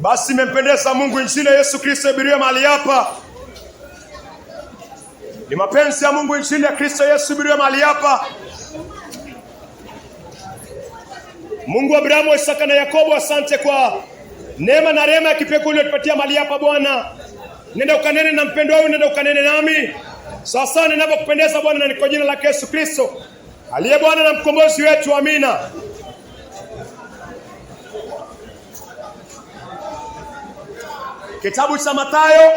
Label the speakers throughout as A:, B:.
A: Basi imempendeza Mungu injili ya Yesu Kristo ihubiriwe mahali hapa. Ni mapenzi ya Mungu injili ya Kristo Yesu ihubiriwe mahali hapa. Mungu wa Abrahamu, Isaka na Yakobo, asante kwa neema na rehema ya kipekee uliyotupatia mahali hapa Bwana. Nenda ukanene na mpendwa wangu, nenda ukanene nami. Sasa ninapokupendeza Bwana, na ni kwa jina la Yesu Kristo aliye Bwana na mkombozi wetu. Amina. Kitabu cha Mathayo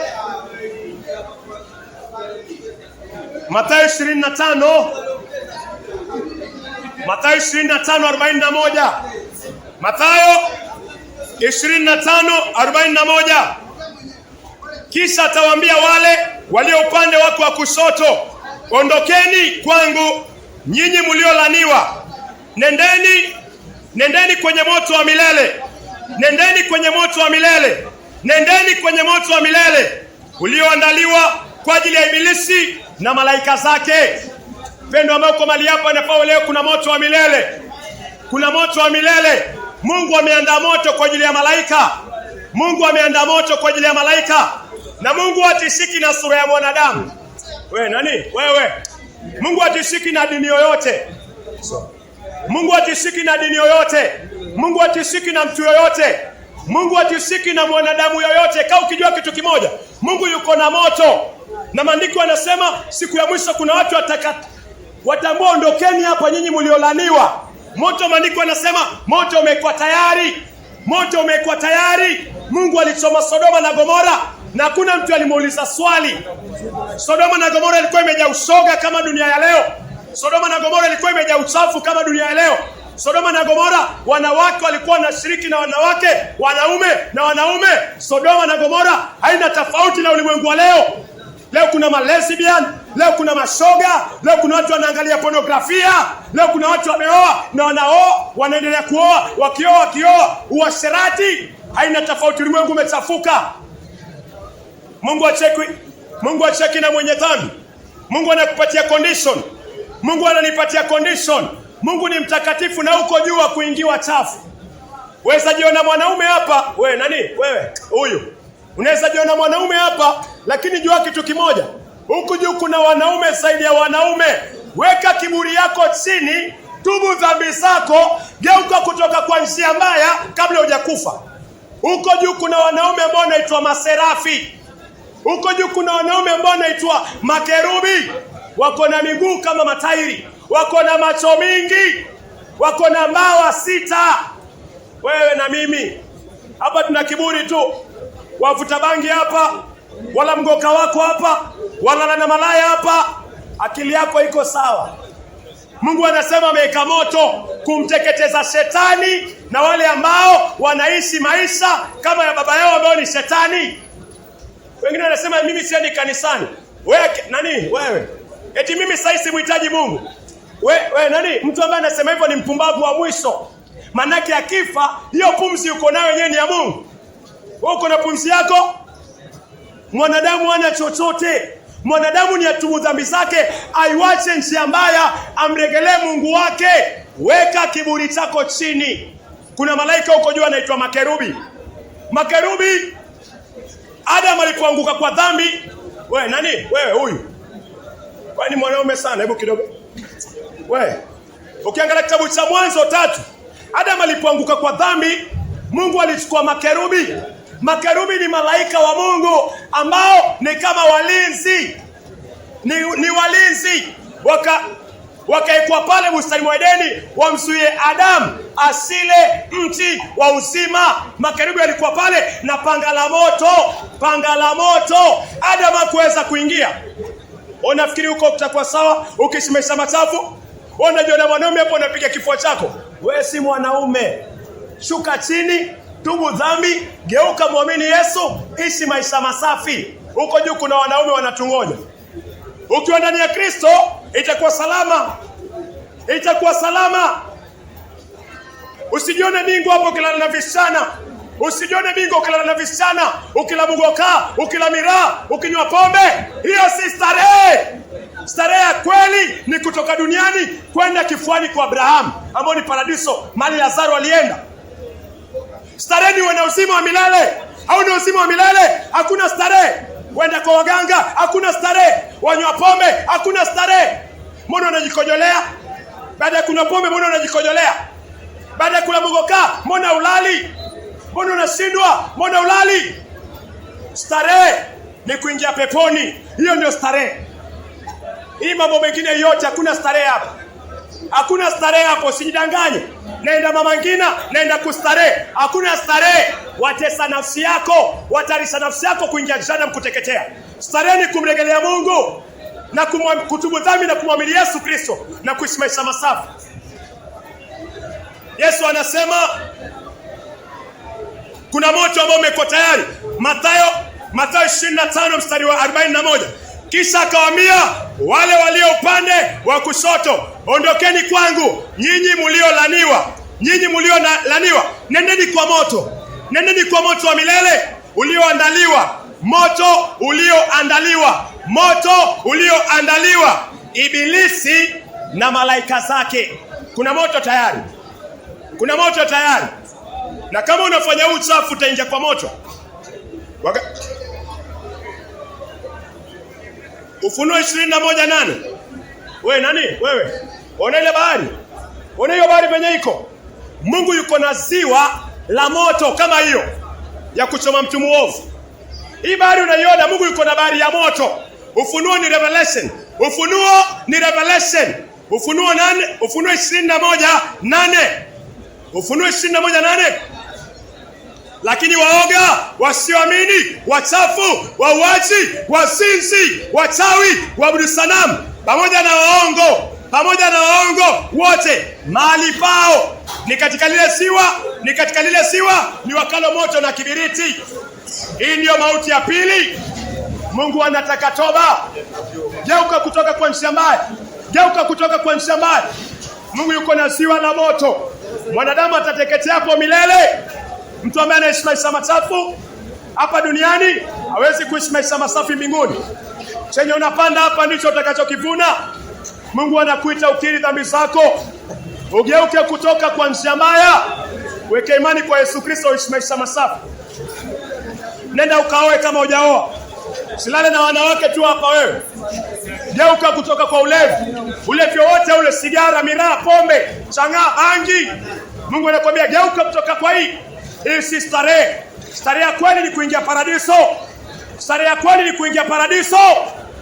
A: 25. Mathayo 25:41. Mathayo 25:41. Kisha atawaambia wale walio upande wako wa kushoto, ondokeni kwangu nyinyi mliolaniwa, nendeni kwenye moto wa milele, nendeni kwenye moto wa milele, nendeni kwenye moto wa milele ulioandaliwa kwa ajili ya Ibilisi na malaika zake. Pendo ambao kwa mali hapa nafao leo, kuna moto wa milele, kuna moto wa milele. Mungu ameandaa moto kwa ajili ya malaika. Mungu ameandaa moto kwa ajili ya malaika. Na Mungu hatishiki na sura ya mwanadamu. Wewe. Mungu hatishiki na dini yoyote. Mungu hatishiki na dini yoyote. Mungu hatishiki na mtu yoyote. Mungu hatishiki na mwanadamu yoyote. Kaa ukijua kitu kimoja, Mungu yuko na moto. Na maandiko yanasema siku ya mwisho kuna watu watambua, ondokeni hapa nyinyi mliolaniwa. Moto, maandiko yanasema moto umekuwa tayari. Moto umekuwa tayari. Mungu alichoma Sodoma na Gomora na hakuna mtu alimuuliza swali. Sodoma na Gomora ilikuwa imejaa ushoga kama dunia ya leo. Sodoma na Gomora ilikuwa imejaa uchafu kama dunia ya leo. Sodoma na Gomora wanawake walikuwa wanashiriki na wanawake, wanaume na wanaume. Sodoma na Gomora haina tofauti na ulimwengu wa leo. Leo kuna lesbian, leo kuna mashoga, leo kuna watu wanaangalia pornografia, leo kuna watu wameoa na wanaoa, wanaendelea kuoa, wakioa, uasherati. Haina tofauti, ulimwengu umechafuka. Mungu acheki na mwenye dhambi. Mungu anakupatia condition. Mungu ananipatia condition. Mungu ni mtakatifu na uko juu wa kuingiwa chafu. Unaweza jiona mwanaume hapa, wewe huyu. Unaweza jiona mwanaume hapa, lakini jua kitu kimoja. Huku juu kuna wanaume zaidi ya wanaume. Weka kiburi yako chini, tubu dhambi zako, geuka kutoka kwa njia mbaya kabla hujakufa. Huko juu kuna wanaume ambao wanaitwa maserafi. Huko juu kuna wanaume ambao wanaitwa makerubi. Wako na miguu kama matairi, wako na macho mingi, wako na mbawa 6. Wewe na mimi hapa tuna kiburi tu. Wavuta bangi hapa, wala mgoka wako hapa, wala na malaya hapa. Akili yako iko sawa. Mungu anasema ameweka moto kumteketeza shetani na wale ambao wanaishi maisha kama ya baba yao ambao ni shetani. Wengine wanasema mimi siendi kanisani. Wewe? Eti mimi sasa simhitaji Mungu. Wewe mtu ambaye anasema hivyo ni mpumbavu wa mwisho. Manake akifa, hiyo pumzi uko nayo yenyewe ni ya Mungu. Wewe uko na pumzi yako? Mwanadamu hana chochote. Mwanadamu ni atubu dhambi zake, aiwache njia mbaya, amregelee Mungu wake. Weka kiburi chako chini. Kuna malaika huko juu anaitwa makerubi. Makerubi, Adam alipoanguka kwa dhambi, wewe huyu. Wewe ni mwanaume sana, hebu kidogo. Wewe, ukiangalia kitabu cha Mwanzo 3, Adam alipoanguka kwa dhambi, Mungu alichukua makerubi. Makerubi ni malaika wa Mungu ambao ni kama walinzi. Ni walinzi. Wakaekwa pale bustani wa Edeni wamzuie Adam asile mti wa uzima. Makerubi alikuwa pale na panga la moto. Adam hakuweza kuingia. Unafikiri huko utakuwa sawa ukisimamisha machafu? Unajiona mwanaume hapo unapiga kifua chako? Wewe si mwanaume. Shuka chini, tubu dhambi, geuka muamini Yesu, ishi maisha masafi. Huko juu kuna wanaume wanatungoja. Ukiwa ndani ya Kristo itakuwa salama. Itakuwa salama. Usijione bingu hapo ukilala na visichana. Usijione bingu ukilala na visichana, ukila mugoka, ukila miraa, ukinywa pombe. Hiyo si starehe. Starehe ya kweli ni kutoka duniani kwenda kifuani kwa Abrahamu, ambao ni paradiso, mali Lazaro alienda. Starehe ni wana uzima wa milele. Hauna uzima wa milele, hakuna starehe. Wenda kwa waganga, hakuna starehe. Wanywa pombe, hakuna starehe. Mbona unajikojolea? Baada ya kunywa pombe, mbona unajikojolea? Baada ya kula mogoka, mbona ulali? Mbona unashindwa? Mbona ulali? Starehe ni kuingia peponi. Hiyo ndio starehe. Hii mambo mengine yote hakuna starehe hapo. Hakuna starehe hapo, usijidanganye. Naenda Mama Ngina, naenda kustarehe. Hakuna starehe. Watesa nafsi yako, watarisha nafsi yako kuingia jehanamu kuteketea. Starehe ni kumrejelea Mungu na kutubu dhambi na kumwamini Yesu Kristo na kuishi maisha masafi. Yesu anasema kuna moto ambao umeko tayari. Mathayo 25 mstari wa 41. Kisha akawaambia wale walio upande wa kushoto, ondokeni kwangu nyinyi mliolaniwa. Nyinyi mliolaniwa, nendeni kwa moto. Nendeni kwa moto wa milele ulioandaliwa. Moto ulioandaliwa. Moto ulioandaliwa Ibilisi na malaika zake. Kuna moto tayari. Kuna moto tayari. Na kama unafanya uchafu utaingia kwa moto. Ufunuo 21:8. Wewe nani? Wewe. Ona ile bahari. Ona hiyo bahari penye iko. Mungu yuko na ziwa la moto kama hiyo ya kuchoma mtu muovu. Hii bahari unaiona, Mungu yuko na bahari ya moto. Ufunuo ni revelation. Ufunuo ni revelation. Ufunuo 8, Ufunuo 21:8. Ufunuo 21:8. Lakini waoga, wasioamini, wachafu, wauaji, wazinzi, wachawi, waabudu sanamu, pamoja na waongo wote, mahali pao ni katika lile ziwa, ni wakalo moto na kibiriti. Hii ndio mauti ya pili. Mungu anataka toba. Geuka kutoka kwa njia mbaya. Geuka kutoka kwa njia mbaya. Mungu yuko na ziwa la moto. Mwanadamu atateketea hapo milele. Mtu ambaye anaishi maisha machafu hapa duniani hawezi kuishi maisha masafi mbinguni. Chenye unapanda hapa ndicho utakachokivuna. Mungu anakuita ukiri dhambi zako. Ugeuke kutoka kwa njia mbaya. Weke imani kwa Yesu Kristo, uishi maisha masafi. Nenda ukaoe kama hujaoa. Usilale na wanawake tu hapa wewe. Geuka kutoka kwa ulevi wote ule, sigara, miraa, pombe, chang'aa, bangi. Mungu anakuambia geuka kutoka kwa hii. Hii si starehe. Starehe ya kweli ni kuingia paradiso. Starehe ya kweli ni kuingia paradiso.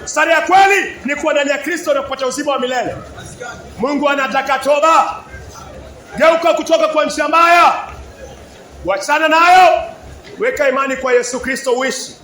A: Starehe ya kweli ni kuwa ndani ya Kristo na kupata uzima wa milele. Mungu anataka toba. Geuka kutoka kwa njia mbaya. Wachana nayo. Weka imani kwa Yesu Kristo uishi.